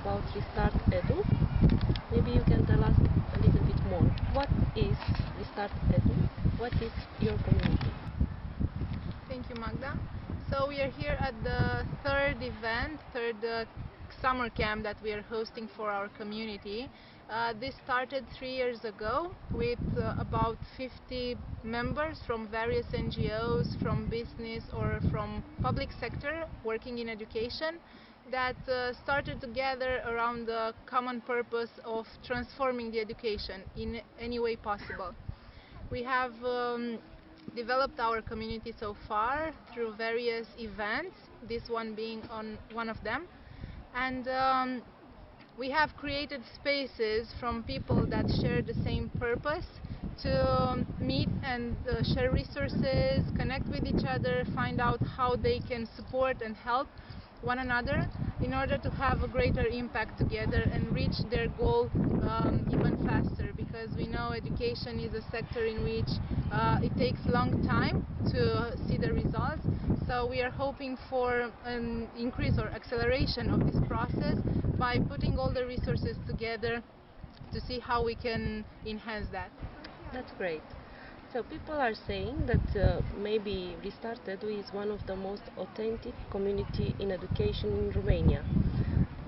about RestartEDU. Maybe you can tell us a little bit more. What is RestartEDU? What is your community? Thank you, Magda. So we are here at the third summer camp that we are hosting for our community. This started 3 years ago with about 50 members from various NGOs, from business or from public sector working in education that started together around the common purpose of transforming the education in any way possible. We have developed our community so far through various events, this one being one of them, and we have created spaces from people that share the same purpose to meet and share resources, connect with each other, find out how they can support and help one another in order to have a greater impact together and reach their goal even faster, because we know education is a sector in which it takes a long time to see the results. So we are hoping for an increase or acceleration of this process by putting all the resources together to see how we can enhance that. That's great. So people are saying that maybe RestartEDU is one of the most authentic community in education in Romania.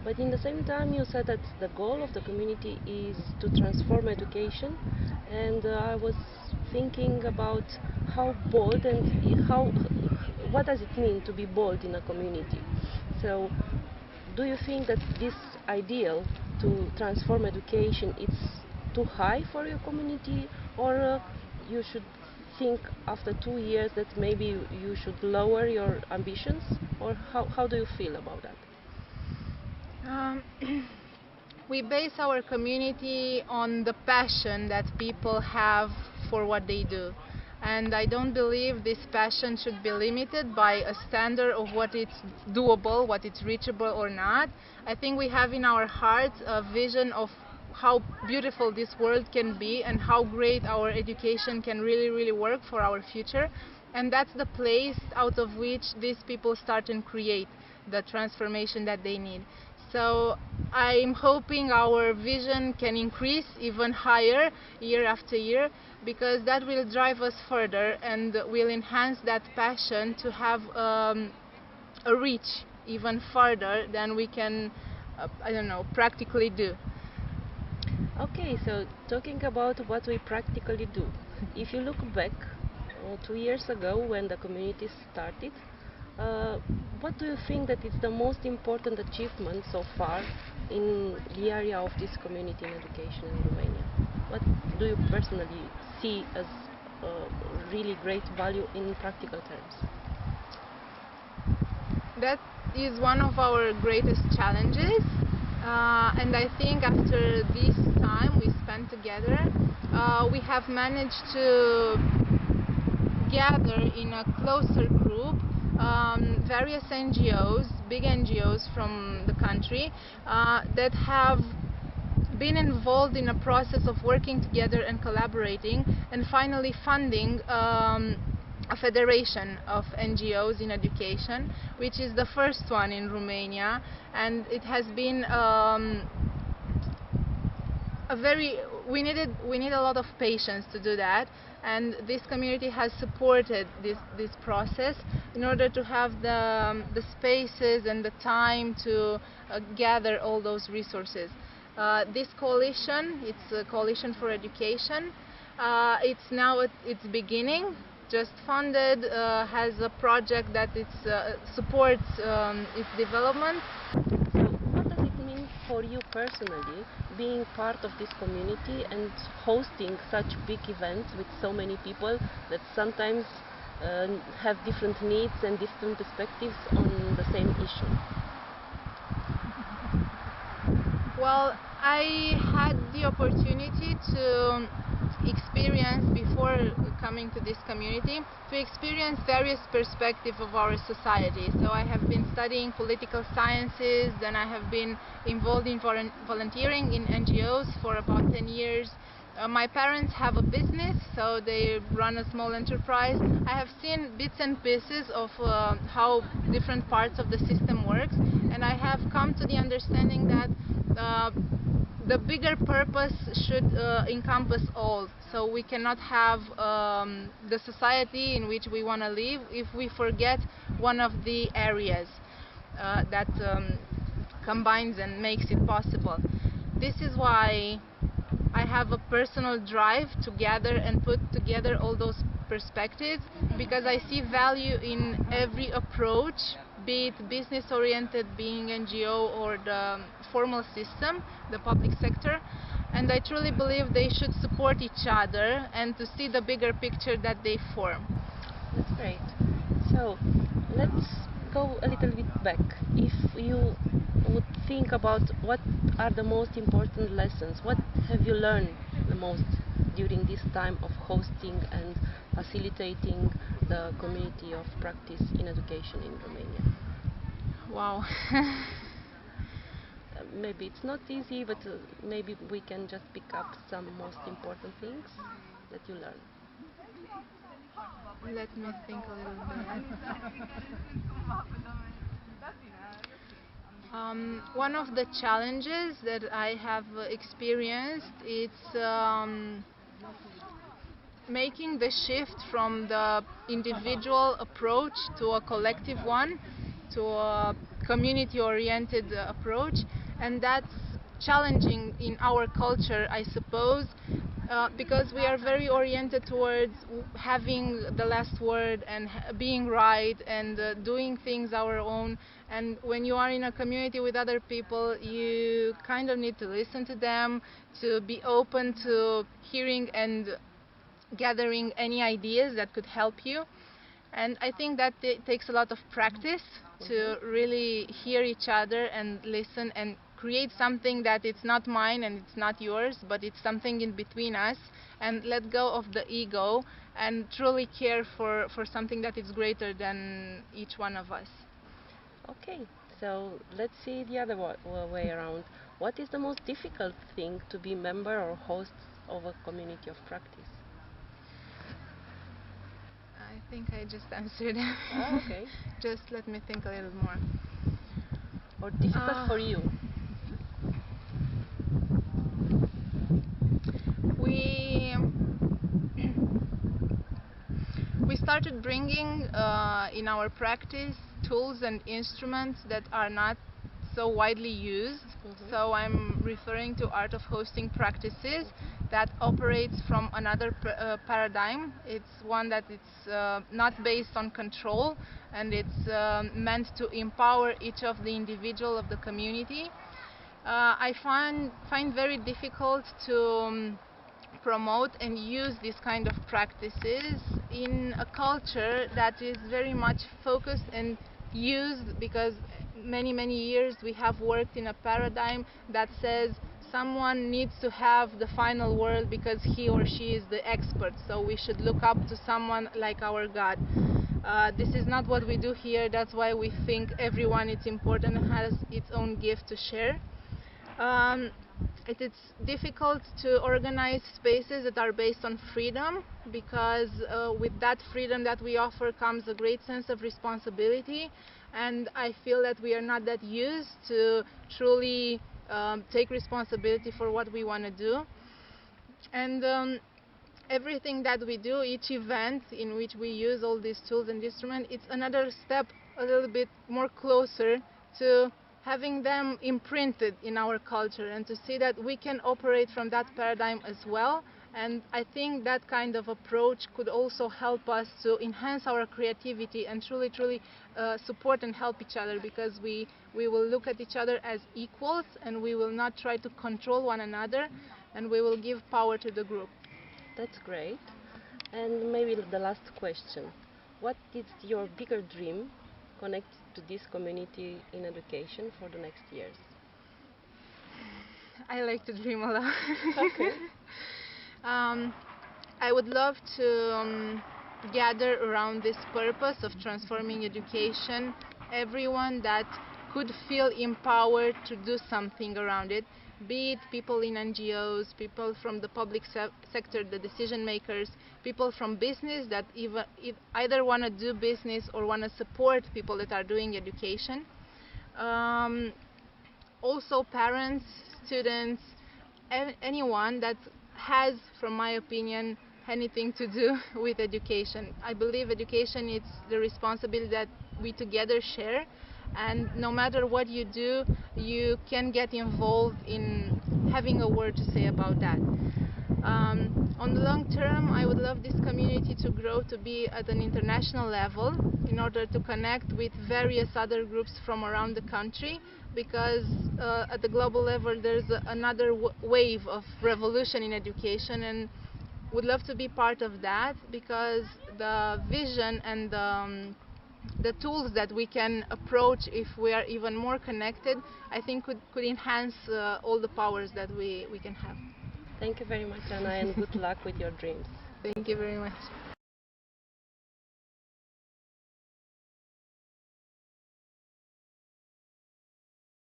But in the same time you said that the goal of the community is to transform education, and I was thinking about how bold and what does it mean to be bold in a community. So do you think that this ideal to transform education is too high for your community, or you should think after 2 years that maybe you should lower your ambitions, or how do you feel about that? We base our community on the passion that people have for what they do. And I don't believe this passion should be limited by a standard of what it's doable, what it's reachable or not. I think we have in our hearts a vision of how beautiful this world can be and how great our education can really work for our future. And that's the place out of which these people start and create the transformation that they need. So I'm hoping our vision can increase even higher year after year, because that will drive us further and will enhance that passion to have a reach even further than we can, practically do. Okay, so talking about what we practically do, if you look back 2 years ago when the community started, what do you think that is the most important achievement so far in the area of this community in education in Romania? What do you personally see as really great value in practical terms? That is one of our greatest challenges, and I think after this time we spent together, we have managed to gather in a closer group various NGOs, big NGOs from the country that have been involved in a process of working together and collaborating and finally funding a federation of NGOs in education, which is the first one in Romania, and it has been we need a lot of patience to do that, and this community has supported this process in order to have the spaces and the time to gather all those resources. This coalition, it's a coalition for education. It's now at its beginning, just funded, has a project that supports its development. So what does it mean for you personally, being part of this community and hosting such big events with so many people that sometimes have different needs and different perspectives on the same issue? Well, I had the opportunity to experience, before coming to this community, to experience various perspectives of our society. So I have been studying political sciences, then I have been involved in volunteering in NGOs for about 10 years, My parents have a business, so they run a small enterprise. I have seen bits and pieces of how different parts of the system works, and I have come to the understanding that the bigger purpose should encompass all. So we cannot have the society in which we want to live if we forget one of the areas that combines and makes it possible. This is why I have a personal drive to gather and put together all those perspectives, because I see value in every approach, be it business-oriented, being NGO, or the formal system, the public sector. And I truly believe they should support each other and to see the bigger picture that they form. That's great. So let's go a little bit back. If you would think about what are the most important lessons, what have you learned the most during this time of hosting and facilitating the community of practice in education in Romania? Wow. Maybe it's not easy, but maybe we can just pick up some most important things that you learn. Let me think a little bit. One of the challenges that I have experienced is making the shift from the individual approach to a collective one, to a community-oriented approach, and that's challenging in our culture, I suppose, because we are very oriented towards having the last word and being right and doing things our own. And when you are in a community with other people, you kind of need to listen to them, to be open to hearing and gathering any ideas that could help you. And I think that takes a lot of practice to really hear each other and listen and create something that it's not mine and it's not yours, but it's something in between us, and let go of the ego and truly care for something that is greater than each one of us. Okay, so let's see the other way around. What is the most difficult thing to be member or host of a community of practice? I think I just answered. Oh, okay. Just let me think a little more. Or difficult for you? We started bringing in our practice tools and instruments that are not so widely used. So I'm referring to art of hosting practices that operates from another paradigm. It's one that it's not based on control, and it's meant to empower each of the individual of the community. I find very difficult to promote and use these kind of practices in a culture that is very much focused and used, because many years we have worked in a paradigm that says someone needs to have the final word because he or she is the expert, so we should look up to someone like our God. This is not what we do here. That's why we think everyone is important and has its own gift to share. It's difficult to organize spaces that are based on freedom, because with that freedom that we offer comes a great sense of responsibility, and I feel that we are not that used to truly take responsibility for what we want to do. And everything that we do, each event in which we use all these tools and instruments, it's another step a little bit more closer to having them imprinted in our culture, and to see that we can operate from that paradigm as well. And I think that kind of approach could also help us to enhance our creativity and truly support and help each other, because we will look at each other as equals, and we will not try to control one another, and we will give power to the group. That's great. And maybe the last question. What is your bigger dream connected to this community in education for the next years? I like to dream a lot. Okay. I would love to gather around this purpose of transforming education everyone that could feel empowered to do something around it, be it people in NGOs, people from the public sector, the decision makers, people from business that either want to do business or want to support people that are doing education. Also parents, students, anyone that has, from my opinion, anything to do with education. I believe education is the responsibility that we together share, and no matter what you do, you can get involved in having a word to say about that. On the long term, I would love this community to grow to be at an international level in order to connect with various other groups from around the country, because at the global level there's another wave of revolution in education, and would love to be part of that, because the vision and the tools that we can approach if we are even more connected, I think could enhance all the powers that we can have. Thank you very much, Ana, and good luck with your dreams. Thank you very much.